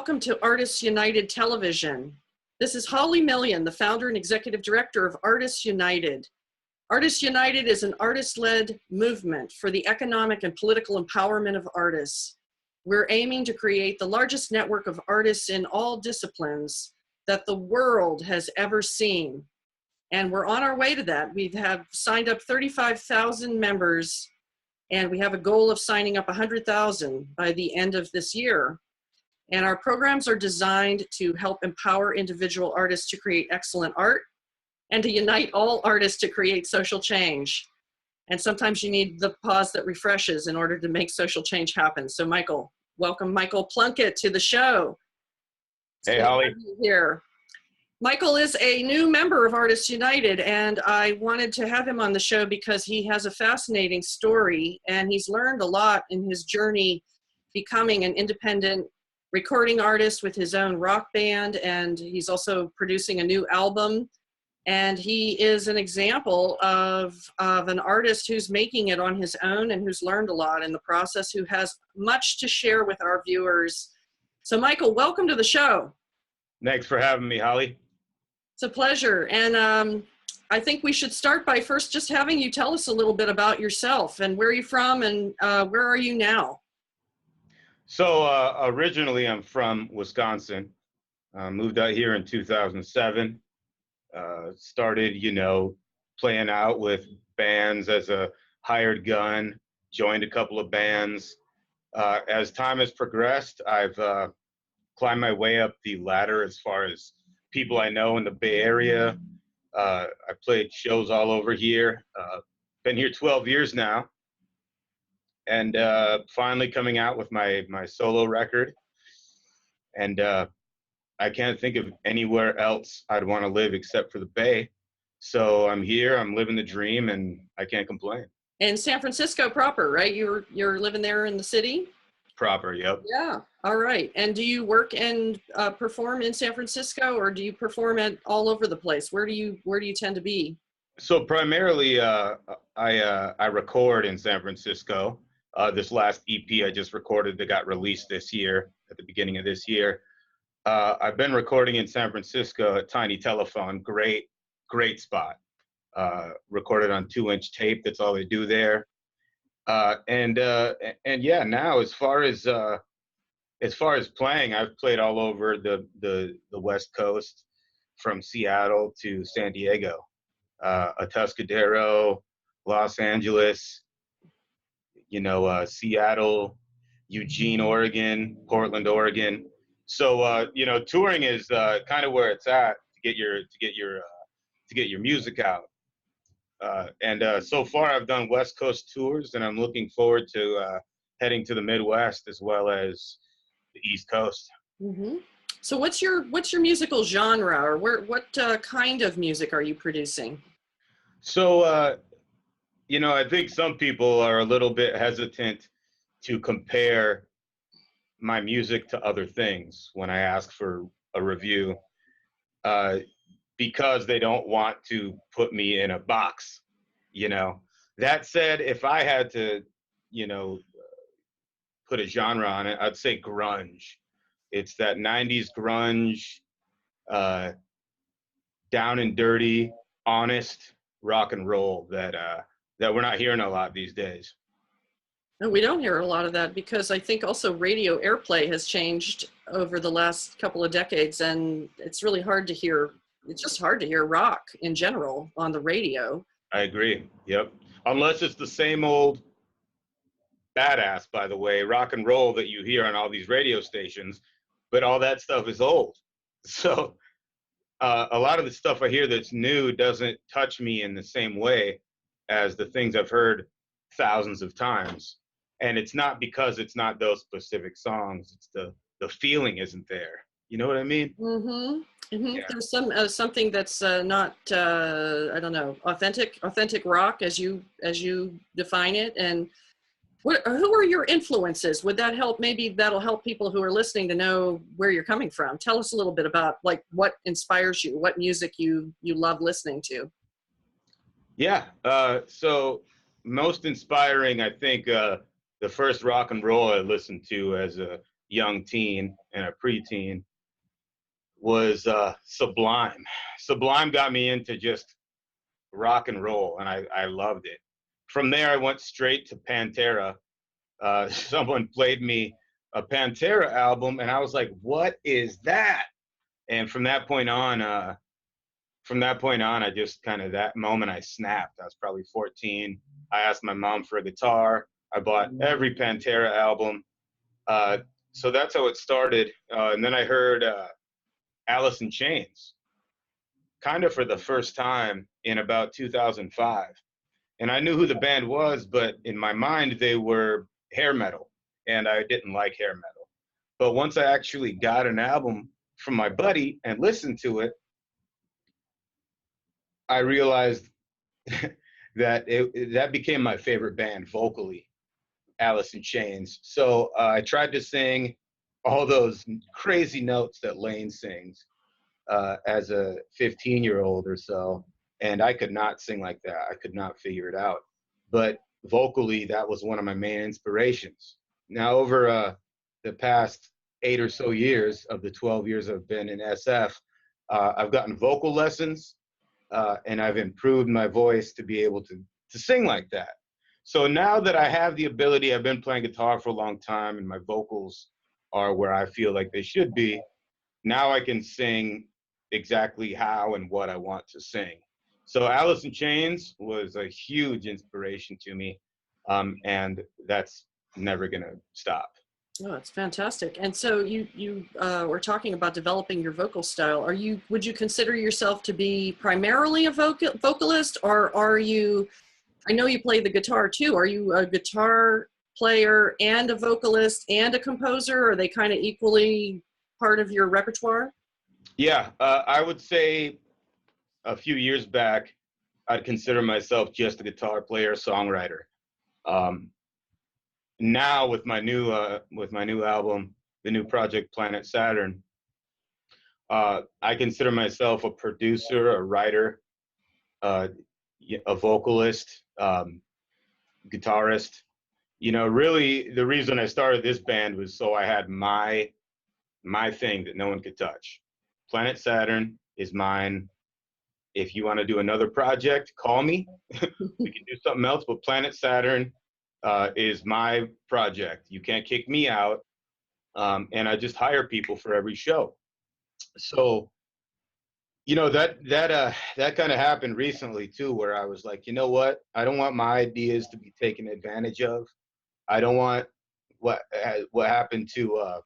welcome to Artists United Television. This is Holly Million, the founder and executive director of Artists United. Artists United is an artist-led movement for the economic and political empowerment of artists. We're aiming to create the largest network of artists in all disciplines that the world has ever seen. And we're on our way to that. We have signed up 35,000 members, and we have a goal of signing up 100,000 by the end of this year. And our programs are designed to help empower individual artists to create excellent art and to unite all artists to create social change. And sometimes you need the pause that refreshes in order to make social change happen. So Michael, welcome Michael Plunkett to the show. Hey, Holly. Here. Michael is a new member of Artists United, and I wanted to have him on the show because he has a fascinating story, and he's learned a lot in his journey becoming an independent recording artist with his own rock band, and he's also producing a new album. And he is an example of an artist who's making it on his own and who's learned a lot in the process, who has much to share with our viewers. So Michael, welcome to the show. Thanks for having me, Holly. It's a pleasure. And I think we should start by first just having you tell us a little bit about yourself and where you're from and where are you now? So originally I'm from Wisconsin. Moved out here in 2007. Started, playing out with bands as a hired gun, joined a couple of bands. As time has progressed, I've climbed my way up the ladder as far as people I know in the Bay Area. I played shows all over here. Been here 12 years now. And finally coming out with my solo record. And I can't think of anywhere else I'd want to live except for the Bay. So I'm here, I'm living the dream, and I can't complain. And San Francisco proper, right? You're living there in the city? Proper, yep. Yeah, all right. And do you work and perform in San Francisco, or do you perform at all over the place? Where do you tend to be? So primarily, I record in San Francisco. This last EP I just recorded that got released this year, at the beginning of this year. I've been recording in San Francisco at Tiny Telephone. Great spot. Recorded on 2-inch tape. That's all they do there. And yeah, now as far as playing, I've played all over the West Coast, from Seattle to San Diego, Atascadero, Los Angeles, Seattle, Eugene, Oregon, Portland, Oregon. So touring is kind of where it's at to get your music out. And so far I've done West Coast tours, and I'm looking forward to heading to the Midwest as well as the East Coast. Mm-hmm. So what's your musical genre, or what kind of music are you producing? So I think some people are a little bit hesitant to compare my music to other things when I ask for a review, because they don't want to put me in a box. That said, if I had to, put a genre on it, I'd say grunge. It's that 90s grunge, down and dirty, honest rock and roll that we're not hearing a lot these days. No, we don't hear a lot of that because I think also radio airplay has changed over the last couple of decades, and it's really hard to hear. It's just hard to hear rock in general on the radio. I agree. Yep. Unless it's the same old badass, by the way, rock and roll that you hear on all these radio stations, but all that stuff is old. So a lot of the stuff I hear that's new doesn't touch me in the same way as the things I've heard thousands of times. And it's not because it's not those specific songs. It's the feeling isn't there. You know what I mean? Mm-hmm. Mm-hmm. Yeah. There's something that's not I don't know, authentic rock as you define it. And who are your influences? Would that help? Maybe that'll help people who are listening to know where you're coming from. Tell us a little bit about what inspires you, what music you love listening to. Yeah. So most inspiring, I think, the first rock and roll I listened to as a young teen and a preteen was Sublime. Sublime got me into just rock and roll, and I loved it. From there, I went straight to Pantera. Someone played me a Pantera album, and I was like, "What is that?" And from that point on, I just kind of that moment I snapped. I was probably 14. I asked my mom for a guitar. I bought every Pantera album. So that's how it started. And then I heard Alice in Chains, kind of for the first time in about 2005. And I knew who the band was, but in my mind, they were hair metal, and I didn't like hair metal. But once I actually got an album from my buddy and listened to it, I realized that became my favorite band vocally, Alice in Chains. So I tried to sing all those crazy notes that Lane sings as a 15-year-old or so, and I could not sing like that. I could not figure it out. But vocally, that was one of my main inspirations. Now, over the past 8 or so years of the 12 years I've been in SF, I've gotten vocal lessons, and I've improved my voice to be able to sing like that. So now that I have the ability, I've been playing guitar for a long time, and my vocals are where I feel like they should be. Now I can sing exactly how and what I want to sing. So Alice in Chains was a huge inspiration to me, and that's never gonna stop. Oh, it's fantastic. And so you were talking about developing your vocal style. Would you consider yourself to be primarily a vocalist, or are you, I know you play the guitar too, are you a guitar player and a vocalist and a composer? Are they kind of equally part of your repertoire? Yeah, I would say a few years back, I'd consider myself just a guitar player, songwriter. Now with my new album, the new project Planet Saturn, I consider myself a producer, a writer, a vocalist, guitarist. You know, really, the reason I started this band was so I had my thing that no one could touch. Planet Saturn is mine. If you want to do another project, call me. We can do something else, but Planet Saturn is my project. You can't kick me out. And I just hire people for every show. So, you know, that kind of happened recently too, where I was like, you know what? I don't want my ideas to be taken advantage of. I don't want what happened to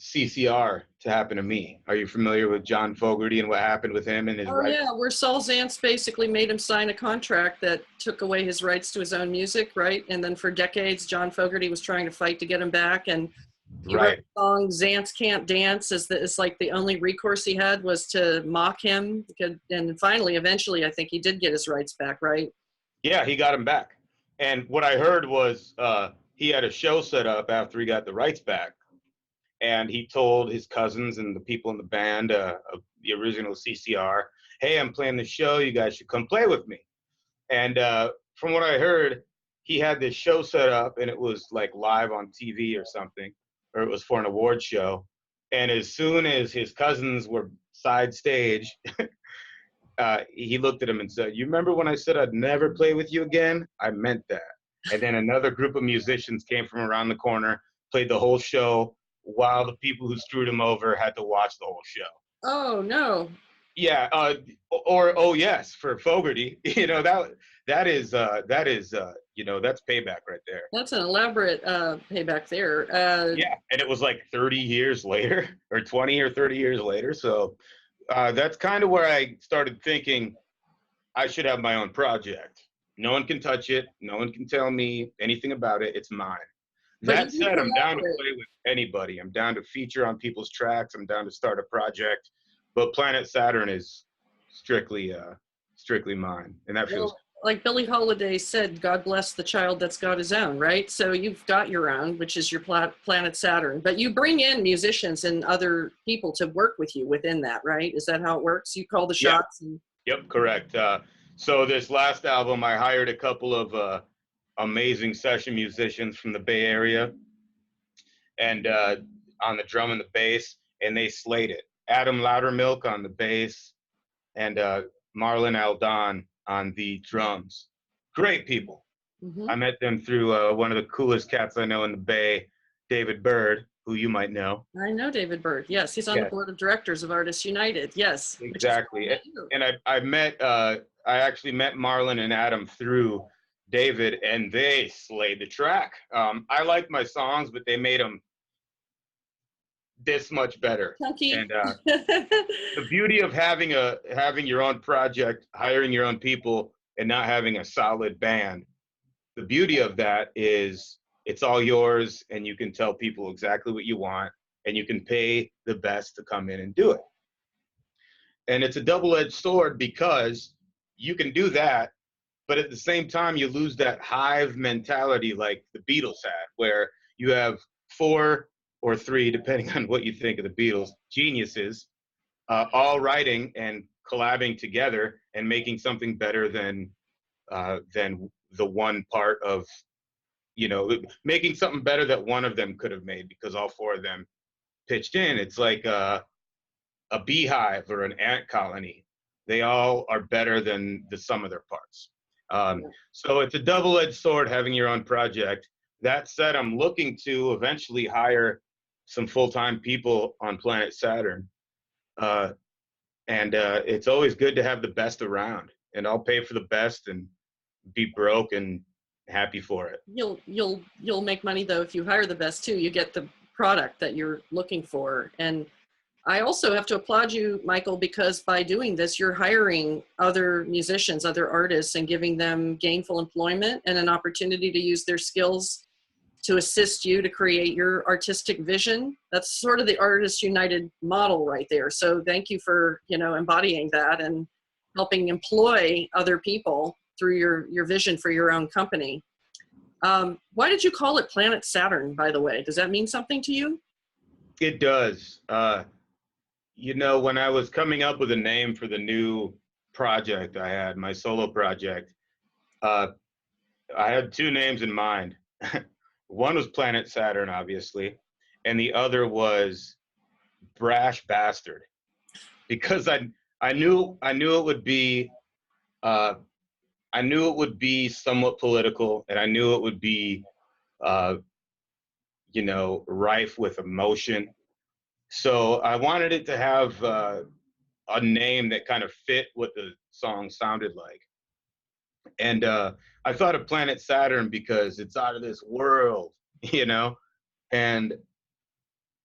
CCR to happen to me. Are you familiar with John Fogerty and what happened with him and his Oh rights? yeah, where Saul Zaentz basically made him sign a contract that took away his rights to his own music, right? And then for decades, John Fogerty was trying to fight to get him back. And he wrote Right. the song "Zaentz Can't Dance" it's like the only recourse he had was to mock him. And finally, eventually, I think he did get his rights back, right? Yeah, he got him back. And what I heard was he had a show set up after he got the rights back. And he told his cousins and the people in the band of the original CCR, hey, I'm playing the show. You guys should come play with me. And from what I heard, he had this show set up, and it was like live on TV or something, or it was for an award show. And as soon as his cousins were side stage, he looked at him and said, you remember when I said I'd never play with you again? I meant that. And then another group of musicians came from around the corner, played the whole show, while the people who screwed him over had to watch the whole show. Oh no. Yeah, or oh yes, for Fogerty, you know, that is you know, that's payback right there. That's an elaborate payback there. Yeah, and it was like 30 years later, or 20 or 30 years later. So that's kind of where I started thinking I should have my own project. No one can touch it. No one can tell me anything about it. It's mine. That said, I'm down to play with anybody. I'm down to feature on people's tracks. I'm down to start a project. But Planet Saturn is strictly mine, and that feels. Like Billie Holiday said, God bless the child that's got his own, right? So you've got your own, which is your Planet Saturn. But you bring in musicians and other people to work with you within that, right? Is that how it works? You call the shots? Yep, correct. So this last album, I hired a couple of amazing session musicians from the Bay Area, and on the drum and the bass, and they slayed it. Adam Loudermilk on the bass, and Marlon Aldon on the drums. Great people. Mm-hmm. I met them through one of the coolest cats I know in the Bay, David Bird, who you might know. I know David Bird. Yes, he's on the board of directors of Artists United. Yes, exactly. And I actually met Marlon and Adam through David, and they slayed the track. I like my songs, but they made them this much better. Chunky. And the beauty of having your own project, hiring your own people, and not having a solid band. The beauty of that is it's all yours, and you can tell people exactly what you want, and you can pay the best to come in and do it. And it's a double-edged sword because you can do that, but at the same time, you lose that hive mentality like the Beatles had, where you have 4 or 3, depending on what you think of the Beatles, geniuses, all writing and collabing together and making something better than the one part of, making something better that one of them could have made because all 4 of them pitched in. It's like a beehive or an ant colony. They all are better than the sum of their parts. So it's a double-edged sword having your own project. That said, I'm looking to eventually hire some full-time people on planet Saturn. And it's always good to have the best around, and I'll pay for the best and be broke and happy for it. You'll make money though if you hire the best too. You get the product that you're looking for. And I also have to applaud you, Michael, because by doing this, you're hiring other musicians, other artists, and giving them gainful employment and an opportunity to use their skills to assist you to create your artistic vision. That's sort of the Artists United model right there. So thank you for, embodying that and helping employ other people through your vision for your own company. Why did you call it Planet Saturn, by the way? Does that mean something to you? It does. When I was coming up with a name for the new project I had, my solo project, I had 2 names in mind. One was Planet Saturn, obviously, and the other was Brash Bastard, because I knew it would be somewhat political, and I knew it would be rife with emotion. So I wanted it to have a name that kind of fit what the song sounded like. And I thought of Planet Saturn because it's out of this world, and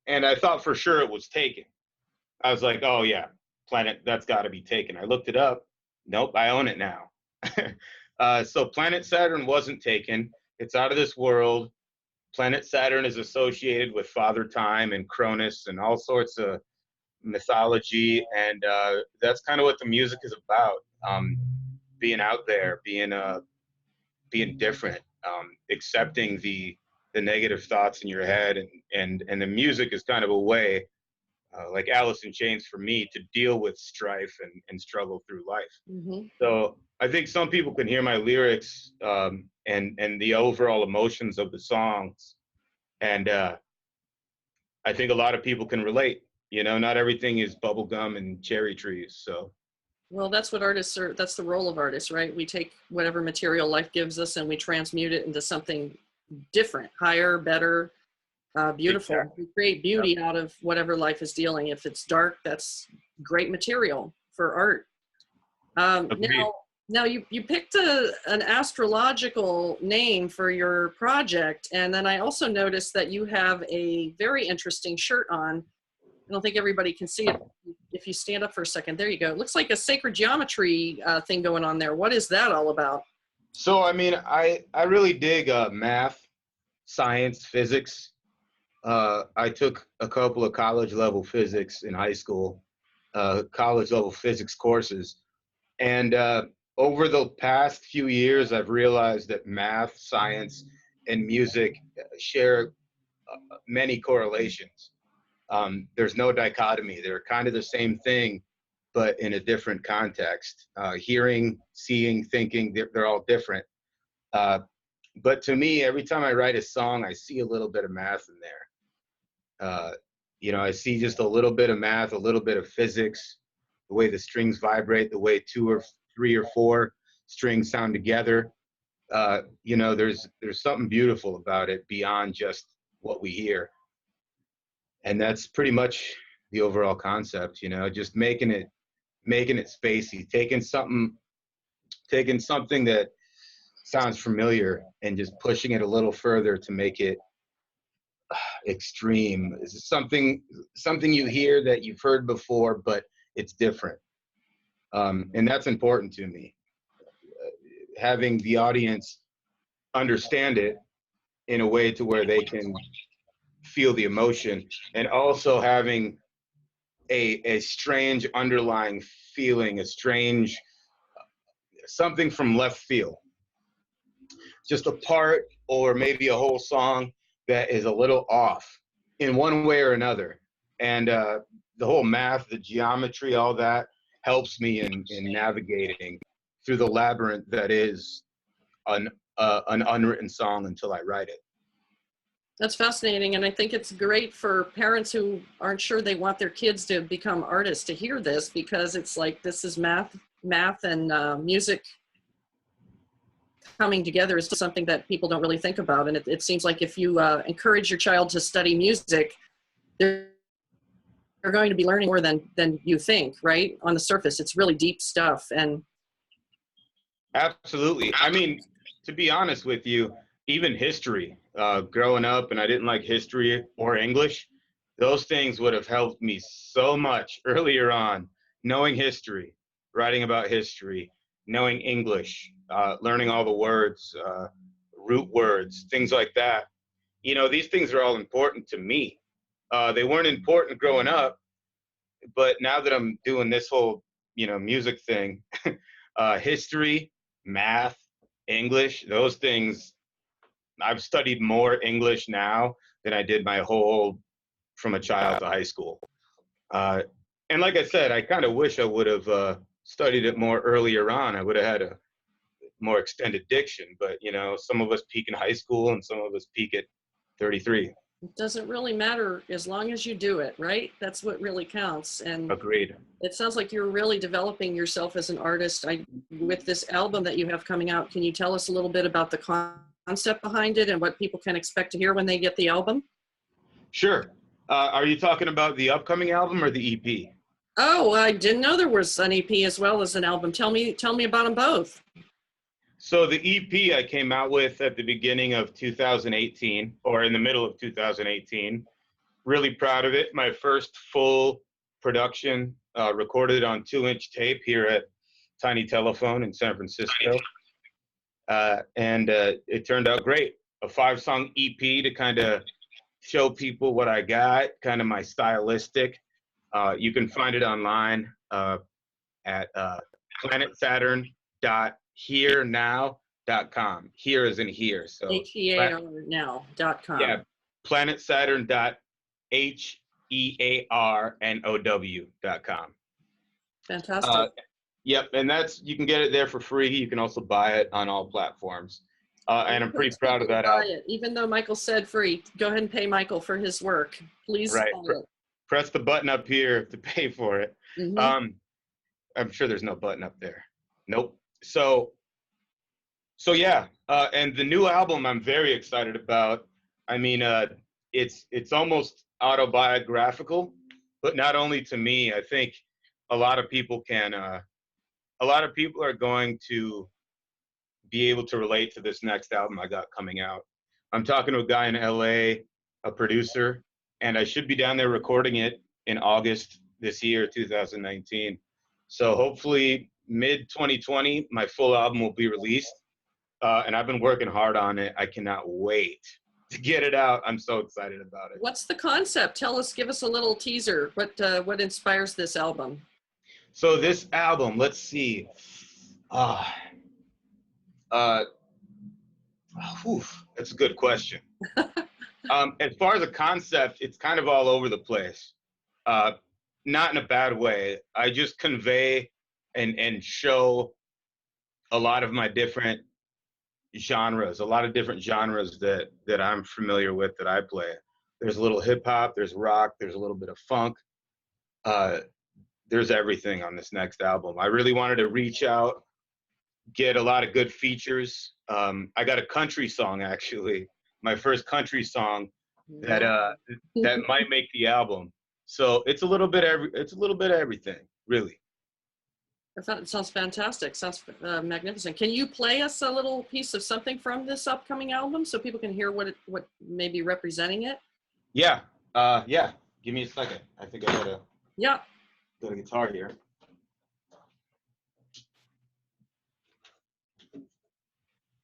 I thought for sure it was taken. I was like, oh yeah, Planet, that's got to be taken. I looked it up. Nope, I own it now. So Planet Saturn wasn't taken. It's out of this world. Planet Saturn is associated with Father Time and Cronus and all sorts of mythology, and that's kind of what the music is about. Being out there, being different, accepting the negative thoughts in your head, and the music is kind of a way, like Alice in Chains for me, to deal with strife and struggle through life. Mm-hmm. So I think some people can hear my lyrics and the overall emotions of the songs, and I think a lot of people can relate. Not everything is bubblegum and cherry trees. So. Well, that's what artists are. That's the role of artists, right? We take whatever material life gives us and we transmute it into something different, higher, better, beautiful. Exactly. We create beauty out of whatever life is dealing. If it's dark, that's great material for art. Now you picked an astrological name for your project, and then I also noticed that you have a very interesting shirt on. I don't think everybody can see it. If you stand up for a second, there you go. It looks like a sacred geometry thing going on there. What is that all about? So, I really dig math, science, physics. I took a couple of college level physics in high school, college level physics courses. And over the past few years, I've realized that math, science, and music share many correlations. There's no dichotomy. They're kind of the same thing, but in a different context. Hearing, seeing, thinking, they're all different. But to me, every time I write a song, I see a little bit of math in there. I see just a little bit of math, a little bit of physics, the way the strings vibrate, the way 2 or 3 or 4 strings sound together. There's something beautiful about it beyond just what we hear. And that's pretty much the overall concept, just making it spacey, taking something that sounds familiar and just pushing it a little further to make it extreme. It's something you hear that you've heard before, but it's different. And that's important to me. Having the audience understand it in a way to where they can feel the emotion, and also having a strange underlying feeling, a strange something from left field, just a part or maybe a whole song that is a little off in one way or another. And the whole math, the geometry, all that helps me in navigating through the labyrinth that is an unwritten song until I write it. That's fascinating, and I think it's great for parents who aren't sure they want their kids to become artists to hear this, because it's like this is math and music coming together is something that people don't really think about. And it seems like if you encourage your child to study music, they're going to be learning more than you think, right? On the surface, it's really deep stuff. And absolutely. I mean, to be honest with you, even history, growing up, and I didn't like history or English, those things would have helped me so much earlier on. Knowing history, writing about history, knowing English, learning all the words, root words, things like that. These things are all important to me. They weren't important growing up, but now that I'm doing this whole, music thing, history, math, English, those things, I've studied more English now than I did my whole, from a child to high school. And like I said, I kind of wish I would have studied it more earlier on. I would have had a more extended diction, but some of us peak in high school and some of us peak at 33. it doesn't really matter as long as you do it, right? That's what really counts. And Agreed. it sounds like you're really developing yourself as an artist. With this album that you have coming out, can you tell us a little bit about the concept behind it and what people can expect to hear when they get the album? Sure. Are you talking about the upcoming album or the EP? Oh, I didn't know there was an EP as well as an album. Tell me about them both. So the EP I came out with at the beginning of 2018, or in the middle of 2018. Really proud of it. My first full production, recorded on 2-inch tape here at Tiny Telephone in San Francisco. And it turned out great. A 5-song EP to kind of show people what I got, kind of my stylistic. You can find it online at planetsaturn.hearnow.com. Here is in here. So HEAR now.com. Yeah, planetsaturn.hearnow.com. Fantastic. Yep, and you can get it there for free. You can also buy it on all platforms. And I'm pretty proud of that album. Even though Michael said free, go ahead and pay Michael for his work. Please buy it. Press the button up here to pay for it. Mm-hmm. I'm sure there's no button up there. Nope. So yeah, and the new album I'm very excited about. I mean, it's almost autobiographical, but not only to me. I think a lot of people are going to be able to relate to this next album I got coming out. I'm talking to a guy in LA, a producer, and I should be down there recording it in August this year, 2019. So hopefully mid 2020, my full album will be released. And I've been working hard on it. I cannot wait to get it out. I'm so excited about it. What's the concept? Give us a little teaser. What inspires this album? So this album, let's see. That's a good question. As far as a concept, it's kind of all over the place. Not in a bad way. I just convey and show a lot of my different genres, a lot of different genres that I'm familiar with that I play. There's a little hip hop, there's rock, there's a little bit of funk. Uh, there's everything on this next album. I really wanted to reach out, get a lot of good features. I got a country song actually, my first country song that that might make the album. So it's a little bit of everything, really. That sounds fantastic. Sounds magnificent. Can you play us a little piece of something from this upcoming album so people can hear what may be representing it? Yeah, yeah. Give me a second. I think I got a guitar here.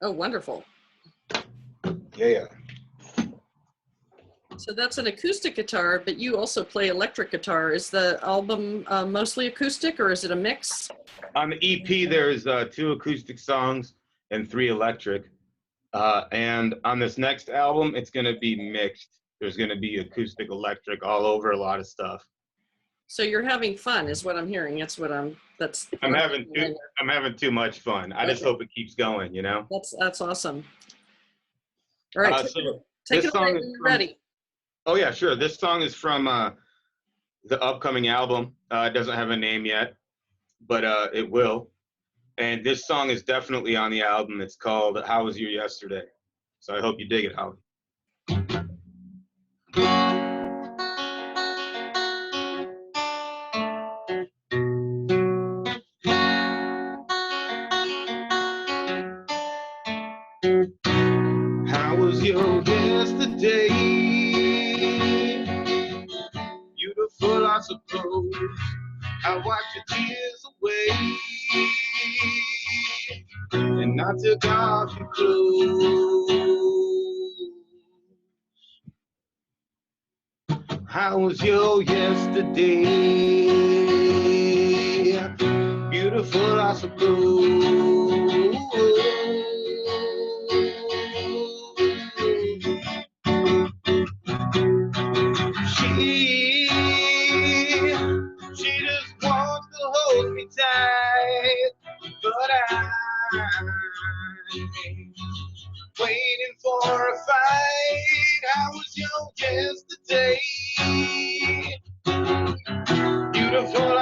Oh, wonderful. Yeah. So that's an acoustic guitar, but you also play electric guitar. Is the album mostly acoustic, or is it a mix? On the EP, there's 2 acoustic songs and 3 electric. And on this next album, it's going to be mixed. There's going to be acoustic, electric, all over a lot of stuff. So you're having fun, is what I'm hearing. I'm having too much fun. I just hope it keeps going, you know? That's awesome. All right, take it away when you're ready. Oh yeah, sure. This song is from the upcoming album. It doesn't have a name yet, but it will. And this song is definitely on the album. It's called How Was Your Yesterday? So I hope you dig it, Howie. How was your yesterday? Beautiful, I suppose. I wiped your tears away, and I took off your clothes. How was your yesterday? Beautiful, I suppose. She just wants to hold me tight, but I'm waiting for a fight. How was your yesterday? Beautiful, I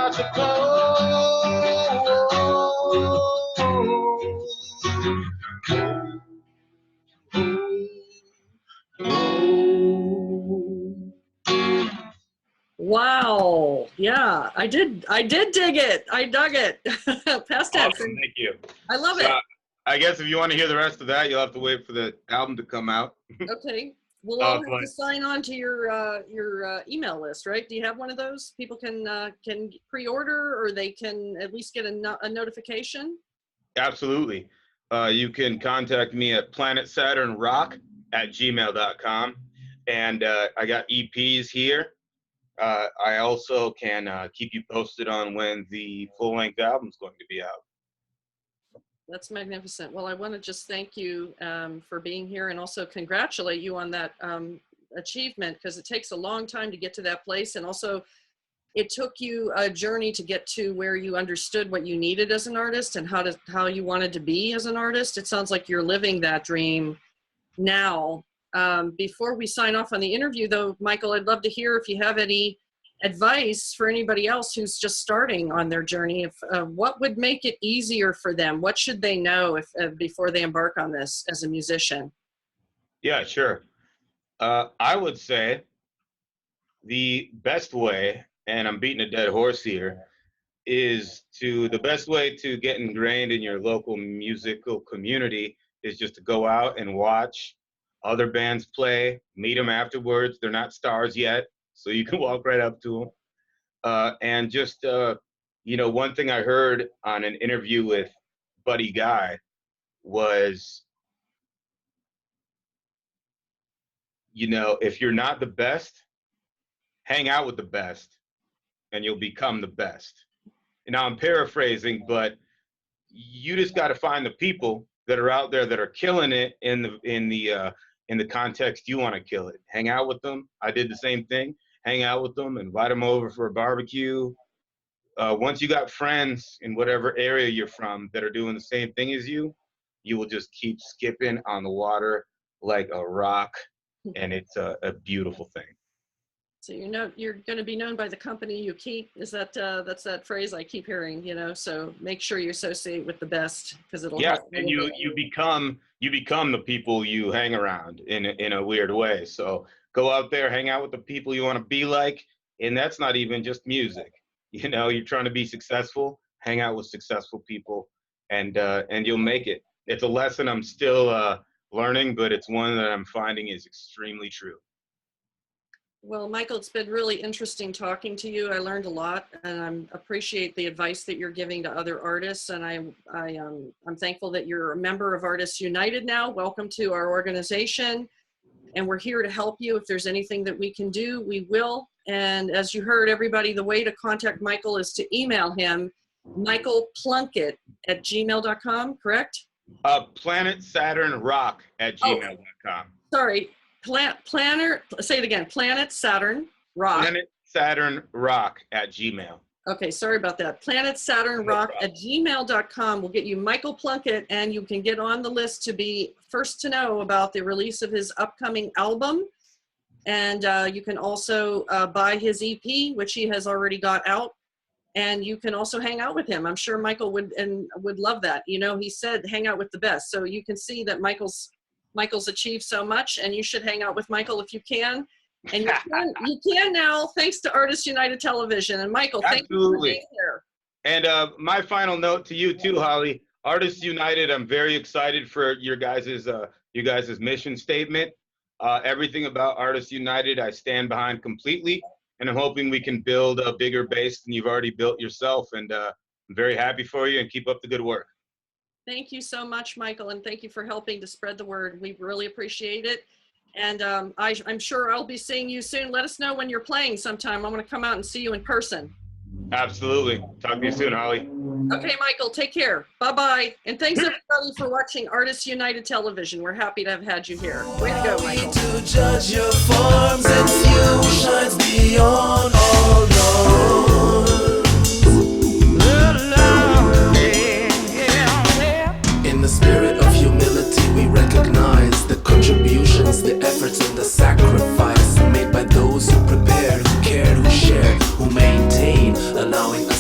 Wow. Yeah, I did dig it. I dug it. Past tense. Awesome, thank you. I love it. I guess if you want to hear the rest of that, you'll have to wait for the album to come out. Okay. We'll all have to sign on to your email list, right? Do you have one of those? People can pre-order, or they can at least get a notification? Absolutely. You can contact me at planetsaturnrock@gmail.com. And I got EPs here. I also can keep you posted on when the full-length album is going to be out. That's magnificent. Well, I want to just thank you for being here, and also congratulate you on that achievement, because it takes a long time to get to that place. And also it took you a journey to get to where you understood what you needed as an artist and how you wanted to be as an artist. It sounds like you're living that dream now. Before we sign off on the interview, though, Michael, I'd love to hear if you have any advice for anybody else who's just starting on their journey. What would make it easier for them? What should they know before they embark on this as a musician? Yeah, sure. I would say the best way, and I'm beating a dead horse here, the best way to get ingrained in your local musical community is just to go out and watch other bands play, meet them afterwards. They're not stars yet, so you can walk right up to them. And just, one thing I heard on an interview with Buddy Guy was, if you're not the best, hang out with the best and you'll become the best. And now I'm paraphrasing, but you just got to find the people that are out there that are killing it in the context you want to kill it. Hang out with them. I did the same thing. Hang out with them, invite them over for a barbecue. Once you got friends in whatever area you're from that are doing the same thing as you you will just keep skipping on the water like a rock, and it's a beautiful thing. So you're going to be known by the company you keep. Is that that's that phrase I keep hearing? So make sure you associate with the best, because it'll help. And you become the people you hang around in a weird way. So go out there, hang out with the people you want to be like, and that's not even just music. You're trying to be successful, hang out with successful people, and you'll make it. It's a lesson I'm still learning, but it's one that I'm finding is extremely true. Well, Michael, it's been really interesting talking to you. I learned a lot, and I appreciate the advice that you're giving to other artists. And I'm thankful that you're a member of Artists United now. Welcome to our organization. And we're here to help you. If there's anything that we can do, we will. And as you heard, everybody, the way to contact Michael is to email him, michaelplunkett@gmail.com, correct? Planet Saturn Rock at gmail.com. Sorry. Say it again. Planet Saturn Rock. Planet Saturn Rock at Gmail. Okay, sorry about that. Planet Saturn Rock at gmail.com will get you Michael Plunkett, and you can get on the list to be first to know about the release of his upcoming album. And you can also buy his EP, which he has already got out. And you can also hang out with him. I'm sure Michael would love that. He said hang out with the best. So you can see that Michael's achieved so much, and you should hang out with Michael if you can. And you can now, thanks to Artists United Television. And Michael, thank you for being here. And my final note to you too, Holly. Artists United, I'm very excited for your guys' mission statement. Everything about Artists United, I stand behind completely. And I'm hoping we can build a bigger base than you've already built yourself. And I'm very happy for you, and keep up the good work. Thank you so much, Michael, and thank you for helping to spread the word. We really appreciate it. And I'm sure I'll be seeing you soon. Let us know when you're playing sometime. I want to come out and see you in person. Absolutely. Talk to you soon, Holly. Okay, Michael, take care. Bye-bye. And thanks, everybody, for watching Artists United Television. We're happy to have had you here. Way to go, Michael. To judge your forms, and you shines beyond all known. In the spirit of humility, we recognize the contributions, the efforts, and the sacrifice made by those who prepared, who cared, who shared, who maintain, allowing us